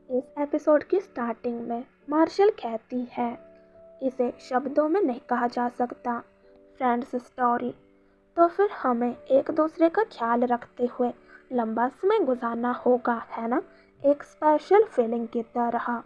इस एपिसोड की स्टार्टिंग में मार्शल कहती है, इसे शब्दों में नहीं कहा जा सकता, फ्रेंड्स स्टोरी। तो फिर हमें एक दूसरे का ख्याल रखते हुए लंबा समय गुजारना होगा, है ना, एक स्पेशल फीलिंग की तरह।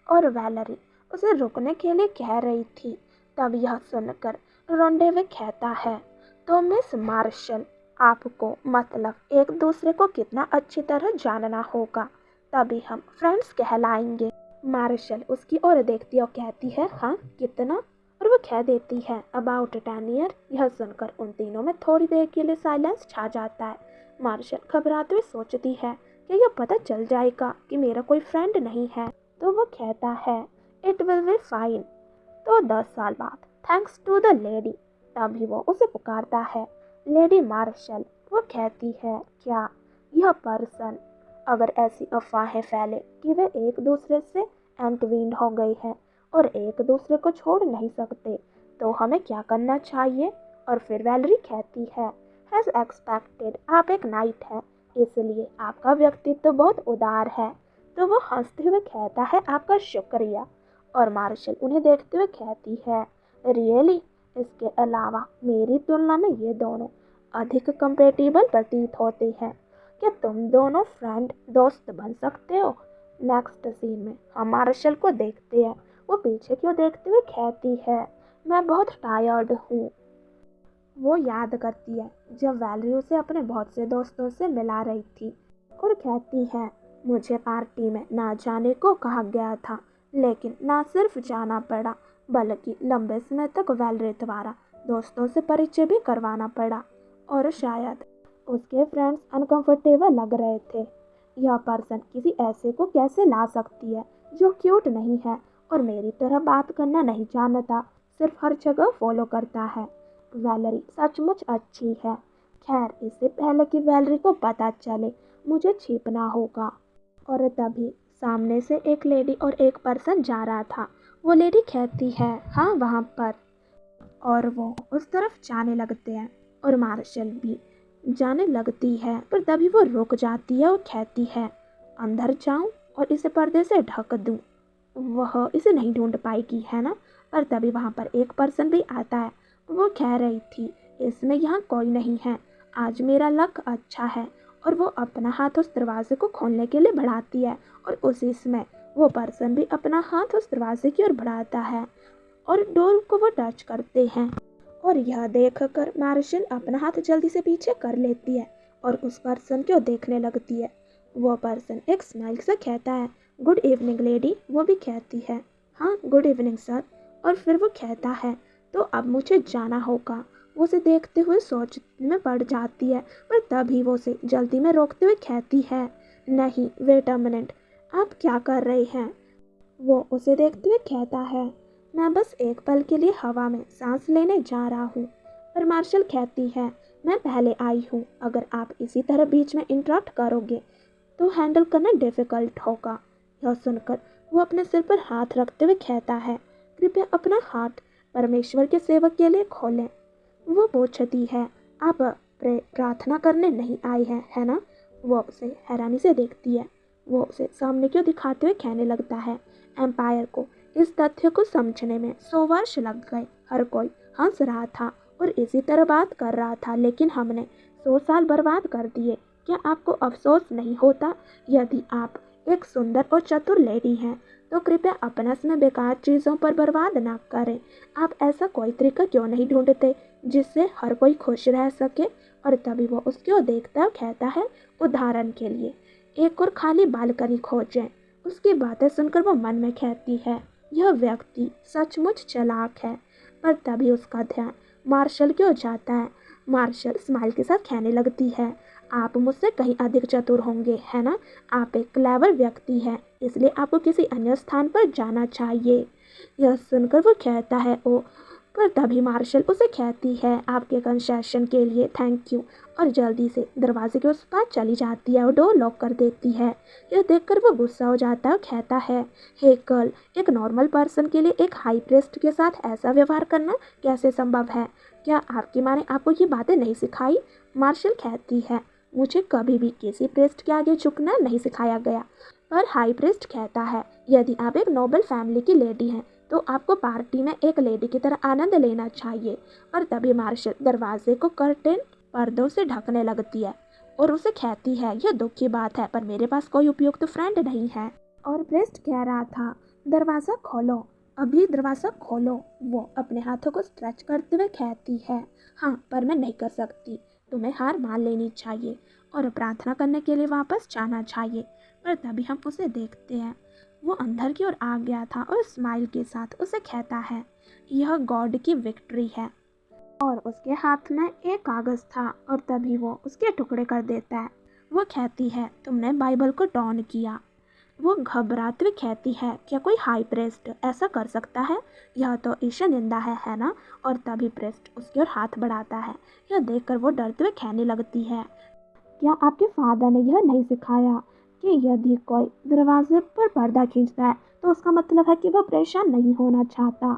और वैलरी उसे रुकने के लिए कह रही थी, तब यह सुनकर रोंडेवे कहता है, तो मिस मार्शल, आपको मतलब एक दूसरे को कितना अच्छी तरह जानना होगा, तभी हम फ्रेंड्स कहलाएंगे। मार्शल उसकी ओर देखती और कहती है, हाँ कितना? और वो कह देती है, अबाउट 10 ईयर। यह सुनकर उन तीनों में थोड़ी देर के लिए साइलेंस छा जाता है। मार्शल घबराते हुए सोचती है कि यह पता चल जाएगा कि मेरा कोई फ्रेंड नहीं है। तो वो कहता है, इट विल बी फाइन। तो 10 साल बाद, थैंक्स टू द लेडी। तभी वो उसे पुकारता है, लेडी मार्शल। वो कहती है, क्या यह पर्सन, अगर ऐसी अफवाहें फैले कि वे एक दूसरे से एंटवीन्ड हो गई हैं और एक दूसरे को छोड़ नहीं सकते, तो हमें क्या करना चाहिए? और फिर वैलरी कहती है, एज एक्सपेक्टेड, आप एक नाइट हैं, इसलिए आपका व्यक्तित्व तो बहुत उदार है। तो वो हंसते हुए कहता है, आपका शुक्रिया। और मार्शल उन्हें देखते हुए कहती है, रियली? इसके अलावा मेरी तुलना में ये दोनों अधिक कंपेटेबल प्रतीत होते हैं। क्या तुम दोनों फ्रेंड दोस्त बन सकते हो? नेक्स्ट सीन में हम मार्शल को देखते हैं, वो पीछे क्यों देखते हुए कहती है, मैं बहुत टायर्ड हूँ। वो याद करती है जब वैलरी उसे अपने बहुत से दोस्तों से मिला रही थी और कहती है, मुझे पार्टी में ना जाने को कहा गया था, लेकिन ना सिर्फ जाना पड़ा बल्कि लंबे समय तक वैलरी द्वारा दोस्तों से परिचय भी करवाना पड़ा। और शायद उसके फ्रेंड्स अनकंफर्टेबल लग रहे थे। यह पर्सन किसी ऐसे को कैसे ला सकती है जो क्यूट नहीं है और मेरी तरह बात करना नहीं जानता, सिर्फ हर जगह फॉलो करता है। वैलरी सचमुच अच्छी है। खैर, इससे पहले कि वैलरी को पता चले, मुझे छिपना होगा। और तभी सामने से एक लेडी और एक पर्सन जा रहा था। वो लेडी कहती है, हाँ वहाँ पर। और वो उस तरफ जाने लगते हैं और मार्शल भी जाने लगती है, पर तभी वो रुक जाती है और कहती है, अंदर जाऊं और इसे पर्दे से ढक दूं? वह इसे नहीं ढूंढ पाएगी, है ना। पर तभी वहाँ पर एक पर्सन भी आता है। वो कह रही थी, इसमें यहाँ कोई नहीं है, आज मेरा लक अच्छा है। और वो अपना हाथ उस दरवाजे को खोलने के लिए बढ़ाती है और उसी समय वो पर्सन भी अपना हाथ उस दरवाजे की ओर बढ़ाता है और डोर को वो टच करते हैं। और यह देखकर मार्शल अपना हाथ जल्दी से पीछे कर लेती है और उस पर्सन को देखने लगती है। वो पर्सन एक स्माइल से कहता है, गुड इवनिंग लेडी। वो भी कहती है, हाँ गुड इवनिंग सर। और फिर वो कहता है, तो अब मुझे जाना होगा। वो उसे देखते हुए सोच में पड़ जाती है, पर तभी वो उसे जल्दी में रोकते हुए कहती है, नहीं वेट अ मिनट, आप क्या कर रहे हैं? वो उसे देखते हुए कहता है, मैं बस एक पल के लिए हवा में सांस लेने जा रहा हूँ। पर मार्शल कहती है, मैं पहले आई हूँ, अगर आप इसी तरह बीच में इंटरप्ट करोगे तो हैंडल करना डिफ़िकल्ट होगा। यह सुनकर वो अपने सिर पर हाथ रखते हुए कहता है, कृपया अपना हाथ परमेश्वर के सेवक के लिए खोलें। वो पूछती है, आप प्रार्थना करने नहीं आई हैं, है ना? वो उसे हैरानी से देखती है। वो उसे सामने क्यों दिखाते हुए कहने लगता है, एम्पायर को इस तथ्य को समझने में 100 वर्ष लग गए। हर कोई हंस रहा था और इसी तरह बात कर रहा था, लेकिन हमने 100 साल बर्बाद कर दिए। क्या आपको अफसोस नहीं होता? यदि आप एक सुंदर और चतुर लेडी हैं, तो कृपया अपना समय बेकार चीज़ों पर बर्बाद ना करें। आप ऐसा कोई तरीका क्यों नहीं ढूंढते जिससे हर कोई खुश रह सके? और तभी वो उसकी ओर देखता और कहता है, उदाहरण के लिए एक और खाली बालकनी खोजें। उसकी बातें सुनकर वो मन में कहती है, यह व्यक्ति सचमुच चालाक है। पर तभी उसका ध्यान मार्शल की ओर जाता है। मार्शल स्माइल के साथ कहने लगती है, आप मुझसे कहीं अधिक चतुर होंगे, है ना? आप एक क्लेवर व्यक्ति हैं, इसलिए आपको किसी अन्य स्थान पर जाना चाहिए। यह सुनकर वो कहता है, ओ। पर तभी मार्शल उसे कहती है, आपके कंसेशन के लिए थैंक यू। और जल्दी से दरवाजे के उस पार चली जाती है और डोर लॉक कर देती है। यह देखकर वो गुस्सा हो जाता है और कहता है, हे गर्ल, एक नॉर्मल पर्सन के लिए एक हाई प्रेस्ट के साथ ऐसा व्यवहार करना कैसे संभव है? क्या आपकी माँ ने आपको ये बातें नहीं सिखाई? मार्शल कहती है, मुझे कभी भी किसी प्रेस्ट के आगे झुकना नहीं सिखाया गया। पर हाई प्रीस्ट कहता है यदि आप एक नोबल फैमिली की लेडी हैं तो आपको पार्टी में एक लेडी की तरह आनंद लेना चाहिए। और तभी मार्शल दरवाजे को कर्टेन पर्दों से ढकने लगती है और उसे कहती है यह दुख की बात है पर मेरे पास कोई उपयुक्त फ्रेंड नहीं है। और प्रीस्ट कह रहा था दरवाज़ा खोलो, अभी दरवाज़ा खोलो। वो अपने हाथों को स्ट्रेच करते हुए कहती है हाँ पर मैं नहीं कर सकती, तुम्हें हार मान लेनी चाहिए और प्रार्थना करने के लिए वापस जाना चाहिए। पर तभी हम उसे देखते हैं वो अंदर की ओर आ गया था और स्माइल के साथ उसे कहता है यह गॉड की विक्ट्री है। और उसके हाथ में एक कागज़ था और तभी वो उसके टुकड़े कर देता है। वो कहती है तुमने बाइबल को टॉर्न किया। वो घबराते हुए कहती है क्या कोई हाई प्रेस्ट ऐसा कर सकता है, यह तो ईर्ष्या निंदा है ना। और तभी प्रेस्ट उसकी ओर हाथ बढ़ाता है। यह देखकर वो डरते हुए कहने लगती है क्या आपके फादर ने यह नहीं सिखाया कि यदि कोई दरवाजे पर पर्दा खींचता है तो उसका मतलब है कि वह परेशान नहीं होना चाहता।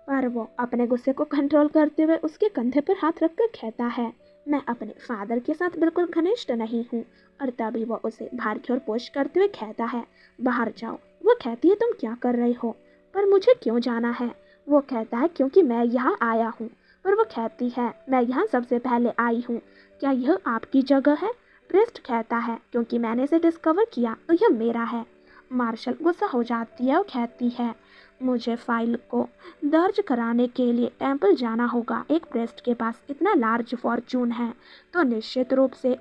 पर वो अपने गुस्से को कंट्रोल करते हुए उसके कंधे पर हाथ रखकर कहता है मैं अपने फादर के साथ बिल्कुल घनिष्ठ नहीं हूँ। और तभी वो उसे बाहर की ओर पुश करते हुए कहता है बाहर जाओ। वो कहती है तुम क्या कर रहे हो, पर मुझे क्यों जाना है। वो कहता है क्योंकि मैं यहाँ आया हूँ। पर वो कहती है मैं यहाँ सबसे पहले आई हूँ, क्या यह आपकी जगह है। प्रेस्ट कहता है क्योंकि मैंने इसे डिस्कवर किया तो यह मेरा है। मार्शल गुस्सा हो जाती है और कहती है मुझे फाइल को दर्ज कराने के लिए टेंपल जाना होगा। एक प्रेस्ट के पास इतना लार्ज फॉर्चून है तो निश्चित रूप से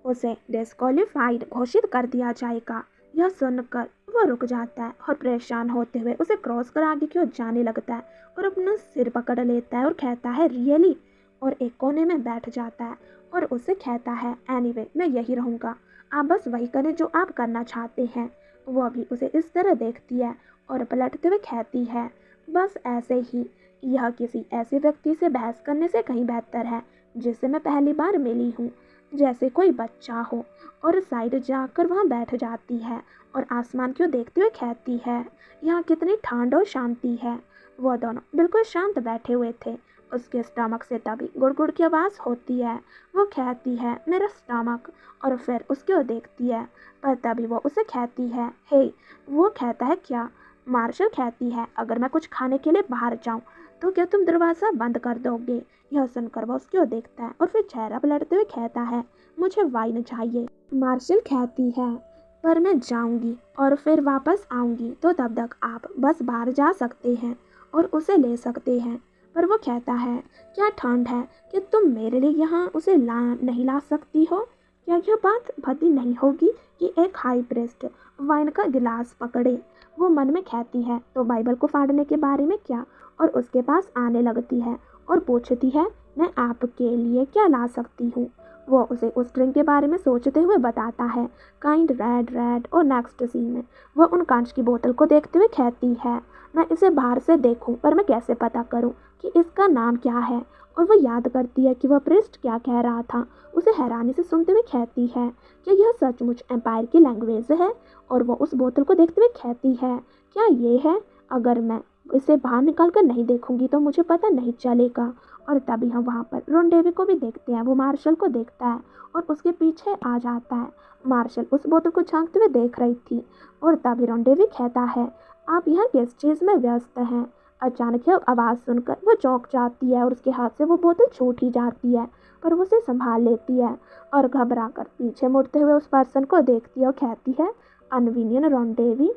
उसे डिस्क्वालीफाइड घोषित कर दिया जाएगा। यह सुनकर वो रुक जाता है और परेशान होते हुए उसे क्रॉस कर आगे की ओर जाने लगता है और अपना सिर पकड़ लेता है और कहता है रियली, और एक कोने में बैठ जाता है और उसे कहता है एनीवे मैं यही रहूँगा, आप बस वही करें जो आप करना चाहते हैं। वो भी उसे इस तरह देखती है और पलटते हुए कहती है बस ऐसे ही, यह किसी ऐसे व्यक्ति से बहस करने से कहीं बेहतर है जिससे मैं पहली बार मिली हूँ, जैसे कोई बच्चा हो। और साइड जाकर वहाँ बैठ जाती है और आसमान को देखते हुए कहती है यहाँ कितनी ठंड और शांति है। वो दोनों बिल्कुल शांत बैठे हुए थे। उसके स्टमक से तभी गुड़गुड़ की आवाज़ होती है। वो कहती है मेरा स्टमक, और फिर उसकी ओर देखती है। पर तभी वो उसे कहती है हे। वो कहता है क्या। मार्शल कहती है अगर मैं कुछ खाने के लिए बाहर जाऊं तो क्या तुम दरवाज़ा बंद कर दोगे। यह सुनकर वो उसकी ओर देखता है और फिर चेहरा पलटते हुए कहता है मुझे वाइन चाहिए। मार्शल कहती है पर मैं जाऊंगी और फिर वापस आऊंगी तो तब तक आप बस बाहर जा सकते हैं और उसे ले सकते हैं। पर वो कहता है क्या ठंड है कि तुम मेरे लिए यहाँ उसे नहीं ला सकती हो। क्या यह बात भद्दी नहीं होगी कि एक हाई प्रेस्ट वाइन का गिलास पकड़े। वो मन में कहती है तो बाइबल को फाड़ने के बारे में क्या, और उसके पास आने लगती है और पूछती है मैं आपके लिए क्या ला सकती हूँ। वो उसे उस ड्रिंक के बारे में सोचते हुए बताता है काइंड रेड। और नेक्स्ट सीन में वो उन कांच की बोतल को देखते हुए कहती है मैं इसे बाहर से देखूं पर मैं कैसे पता करूं कि इसका नाम क्या है। और वो याद करती है कि वह प्रिस्ट क्या कह रहा था। उसे हैरानी से सुनते हुए कहती है कि यह सचमुच एम्पायर की लैंग्वेज है। और वो उस बोतल को देखते हुए कहती है क्या ये है, अगर मैं इसे बाहर निकाल कर नहीं देखूंगी तो मुझे पता नहीं चलेगा। और तभी हम वहाँ पर रोंडेवी को भी देखते हैं। वो मार्शल को देखता है और उसके पीछे आ जाता है। मार्शल उस बोतल को झांकते हुए देख रही थी और तभी रोंडेवी कहता है आप यहाँ किस चीज़ में व्यस्त हैं। अचानक यह आवाज़ सुनकर वो चौंक जाती है और उसके हाथ से वो बोतल छूट ही जाती है, पर वो उसे संभाल लेती है और घबरा कर पीछे मुड़ते हुए उस पर्सन को देखती है और कहती है अनविनियन रोंडेवी।